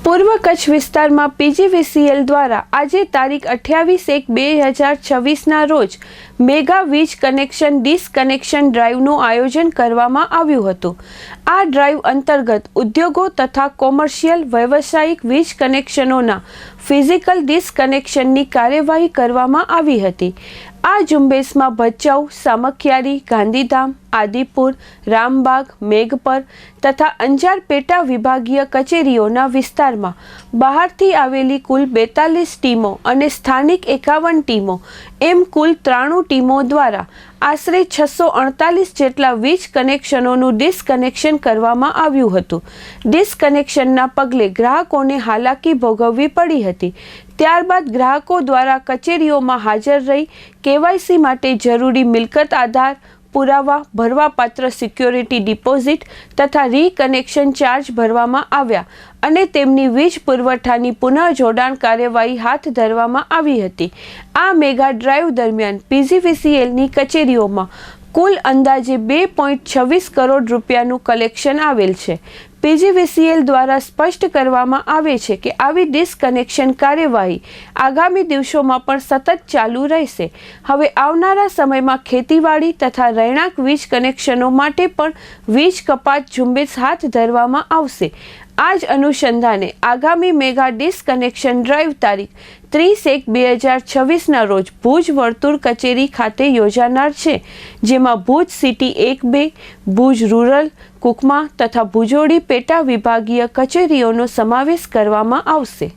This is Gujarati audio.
પૂર્વ કચ્છ વિસ્તારમાં પીજીવીસીએલ દ્વારા આજે તારીખ 28/1/2026ના રોજ મેગા વીજ કનેક્શન ડિસકનેક્શન ડ્રાઈવનું આયોજન કરવામાં આવ્યું હતું। આ ડ્રાઈવ અંતર્ગત ઉદ્યોગો તથા કોમર્શિયલ વ્યવસાયિક વીજ કનેક્શનોના ફિઝિકલ ડિસકનેક્શનની કાર્યવાહી કરવામાં આવી હતી। આ ઝુંબેશમાં ભચાઉ, સામખિયારી, ગાંધીધામ, આદિપુર, રામબાગ, મેઘપર તથા અંજાર પેટા વિભાગીય કચેરીઓના વિસ્તારમાં બહારથી આવેલી કુલ 42 ટીમો અને સ્થાનિક 51 ટીમો એમ કુલ 93 ટીમો દ્વારા આશરે 648 જેટલા વીજ કનેક્શનોનું ડિસકનેક્શન કરવામાં આવ્યું હતું। ડિસકનેક્શનના પગલે ગ્રાહકોને હાલાકી ભોગવવી પડી હતી। ત્યારબાદ ગ્રાહકો દ્વારા કચેરીઓમાં હાજર રહી કેવાયસી માટે જરૂરી મિલકત આધાર પુરાવા, ભરવાપાત્ર સિક્યોરિટી ડિપોઝિટ તથા રીકનેક્શન ચાર્જ ભરવામાં આવ્યા અને તેમની વીજ પુરવઠાની પુનઃ જોડાણ કાર્યવાહી હાથ ધરવામાં આવી હતી। આ મેગા ડ્રાઈવ દરમિયાન પીજીવીસીએલની કચેરીઓમાં કુલ અંદાજે 2.26 કરોડ રૂપિયાનું કલેક્શન આવેલ છે। પીજીવીસીએલ દ્વારા સ્પષ્ટ કરવામાં આવે છે કે આવી ડિસકનેક્શન કાર્યવાહી આગામી દિવસોમાં પણ સતત ચાલુ રહેશે। હવે આવનારા સમયમાં ખેતીવાડી તથા રહેણાંક વીજ કનેક્શનો માટે પણ વીજ કપાત ઝુંબેશ હાથ ધરવામાં આવશે। આ જ અનુસંધાને આગામી મેગા ડિસકનેક્શન ડ્રાઈવ તારીખ 30/1/2026ના રોજ ભુજ વર્તુળ કચેરી ખાતે યોજાનાર છે, જેમાં ભુજ સિટી 1-2, ભુજ રૂરલ, કુકમા તથા ભુજોડી પેટા વિભાગીય કચેરીઓનો સમાવેશ કરવામાં આવશે।